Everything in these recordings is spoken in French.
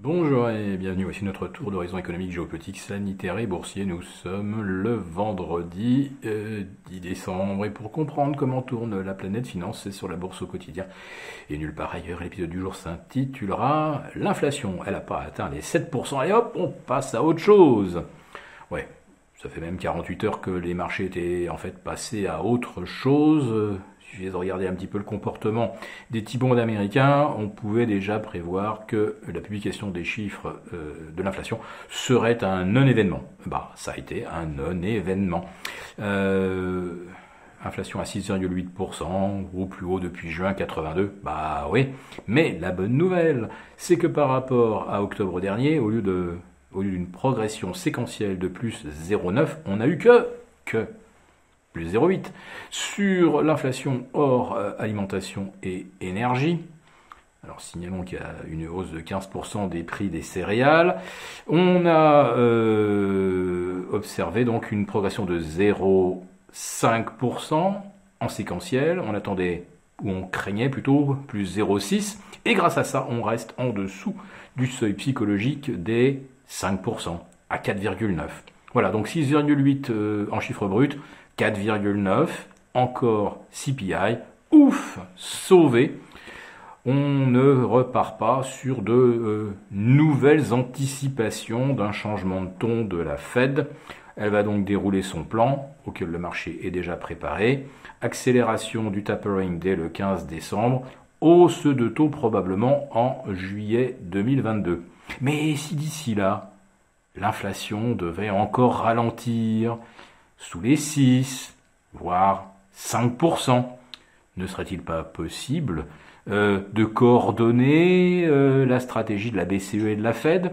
Bonjour et bienvenue, voici notre tour d'horizon économique, géopolitique, sanitaire et boursier. Nous sommes le vendredi 10 décembre et pour comprendre comment tourne la planète finance, c'est sur la bourse au quotidien. Et nulle part ailleurs, l'épisode du jour s'intitulera L'inflation. Elle n'a pas atteint les 7%, et hop, on passe à autre chose. Ouais, ça fait même 48 heures que les marchés étaient en fait passés à autre chose. Il suffit de regarder un petit peu le comportement des T-bonds américains, on pouvait déjà prévoir que la publication des chiffres de l'inflation serait un non-événement. Bah, ça a été un non-événement. Inflation à 6,8%, au plus haut depuis juin 82. Bah oui, mais la bonne nouvelle, c'est que par rapport à octobre dernier, au lieu d'une progression séquentielle de plus 0,9, on n'a eu que plus 0,8. Sur l'inflation hors alimentation et énergie, alors signalons qu'il y a une hausse de 15% des prix des céréales, on a observé donc une progression de 0,5% en séquentiel, on attendait, ou on craignait plutôt, plus 0,6, et grâce à ça, on reste en dessous du seuil psychologique des 5%, à 4,9. Voilà, donc 6,8 en chiffre brut, 4,9, encore CPI, ouf, sauvé. On ne repart pas sur de nouvelles anticipations d'un changement de ton de la Fed. Elle va donc dérouler son plan, auquel le marché est déjà préparé. Accélération du tapering dès le 15 décembre, hausse de taux probablement en juillet 2022. Mais si d'ici là, l'inflation devait encore ralentir, sous les 6, voire 5%. Ne serait-il pas possible de coordonner la stratégie de la BCE et de la Fed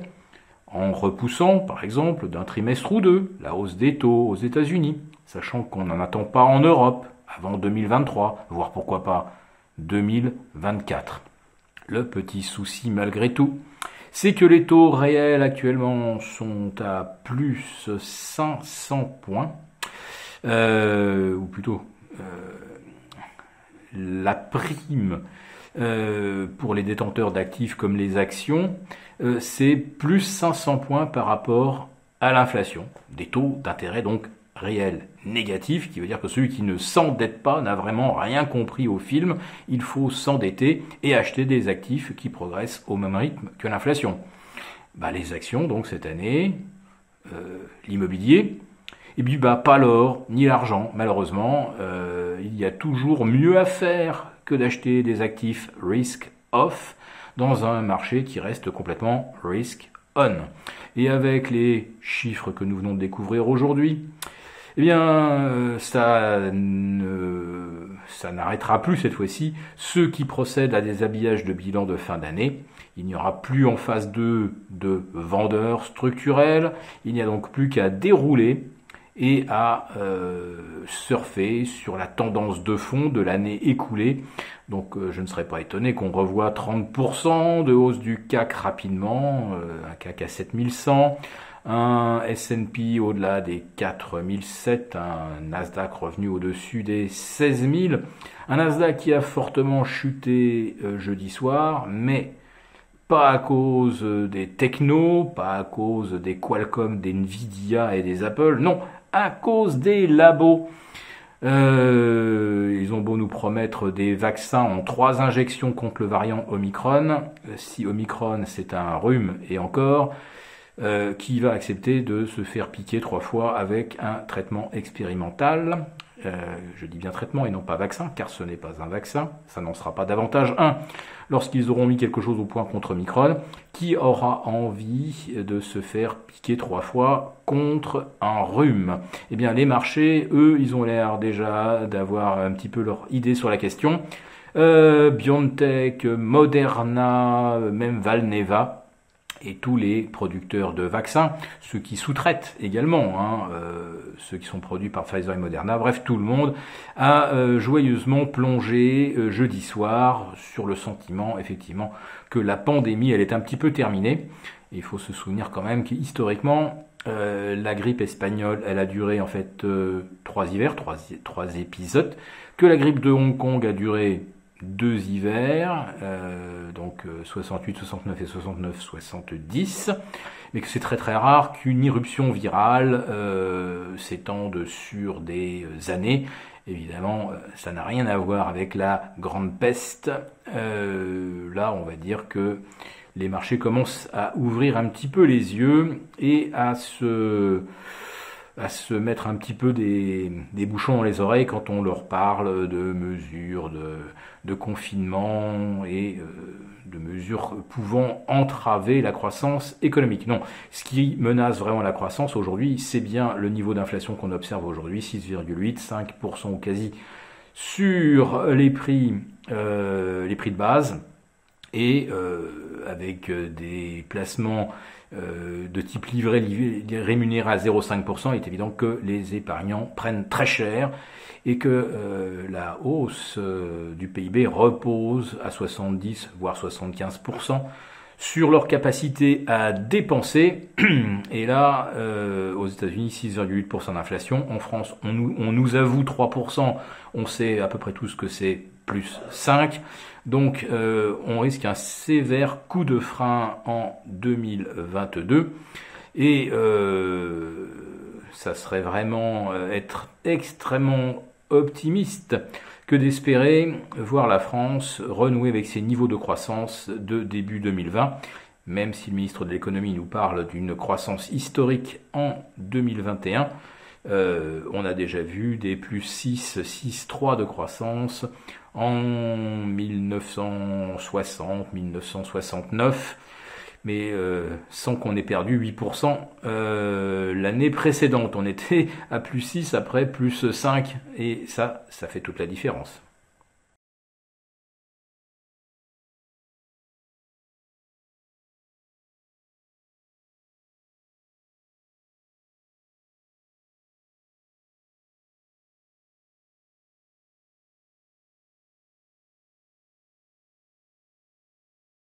en repoussant, par exemple, d'un trimestre ou deux, la hausse des taux aux États-Unis, sachant qu'on n'en attend pas en Europe avant 2023, voire pourquoi pas 2024. Le petit souci malgré tout, c'est que les taux réels actuellement sont à plus 500 points, ou plutôt la prime pour les détenteurs d'actifs comme les actions, c'est plus 500 points par rapport à l'inflation. Des taux d'intérêt donc réels négatifs, qui veut dire que celui qui ne s'endette pas n'a vraiment rien compris au film. Il faut s'endetter et acheter des actifs qui progressent au même rythme que l'inflation. Bah, les actions, donc cette année, l'immobilier, et puis pas l'or, ni l'argent, malheureusement. Il y a toujours mieux à faire que d'acheter des actifs risk-off dans un marché qui reste complètement risk-on. Et avec les chiffres que nous venons de découvrir aujourd'hui, eh bien, ça n'arrêtera plus cette fois-ci ceux qui procèdent à des habillages de bilan de fin d'année. Il n'y aura plus en phase 2 de vendeurs structurels. Il n'y a donc plus qu'à dérouler et à surfer sur la tendance de fond de l'année écoulée. Donc je ne serais pas étonné qu'on revoie 30% de hausse du CAC rapidement, un CAC à 7100, un S&P au-delà des 4007, un Nasdaq revenu au-dessus des 16000, un Nasdaq qui a fortement chuté jeudi soir, mais pas à cause des technos, pas à cause des Qualcomm, des Nvidia et des Apple, non, à cause des labos. Ils ont beau nous promettre des vaccins en 3 injections contre le variant Omicron. Si Omicron c'est un rhume et encore, qui va accepter de se faire piquer 3 fois avec un traitement expérimental? Je dis bien traitement et non pas vaccin, car ce n'est pas un vaccin, ça n'en sera pas davantage un. Lorsqu'ils auront mis quelque chose au point contre Omicron, qui aura envie de se faire piquer 3 fois contre un rhume? Eh bien, les marchés, eux, ils ont l'air déjà d'avoir un petit peu leur idée sur la question. BioNTech, Moderna, même Valneva, et tous les producteurs de vaccins, ceux qui sous-traitent également, ceux qui sont produits par Pfizer et Moderna, bref, tout le monde a joyeusement plongé jeudi soir sur le sentiment, effectivement, que la pandémie, elle est un petit peu terminée. Et il faut se souvenir quand même qu'historiquement, la grippe espagnole, elle a duré en fait 3 hivers, 3 épisodes, que la grippe de Hong Kong a duré 2 hivers, donc 68, 69 et 69, 70, mais que c'est très très rare qu'une irruption virale s'étende sur des années. Évidemment, ça n'a rien à voir avec la grande peste. Là, on va dire que les marchés commencent à ouvrir un petit peu les yeux et à se mettre un petit peu des bouchons dans les oreilles quand on leur parle de mesures de confinement et de mesures pouvant entraver la croissance économique. Non, ce qui menace vraiment la croissance aujourd'hui, c'est bien le niveau d'inflation qu'on observe aujourd'hui, 6,8, 5% ou quasi sur les prix de base, et avec des placements de type livret rémunéré à 0,5%, il est évident que les épargnants prennent très cher et que la hausse du PIB repose à 70 voire 75% sur leur capacité à dépenser. Et là, aux États-Unis, 6,8% d'inflation. En France, on nous avoue 3%. On sait à peu près tous que c'est plus 5%. Donc, on risque un sévère coup de frein en 2022. Et ça serait vraiment être extrêmement optimiste que d'espérer voir la France renouer avec ses niveaux de croissance de début 2020, même si le ministre de l'économie nous parle d'une croissance historique en 2021. On a déjà vu des plus 6, 6,3 de croissance en 1960, 1969, mais sans qu'on ait perdu 8% l'année précédente. On était à plus 6, après plus 5, et ça fait toute la différence.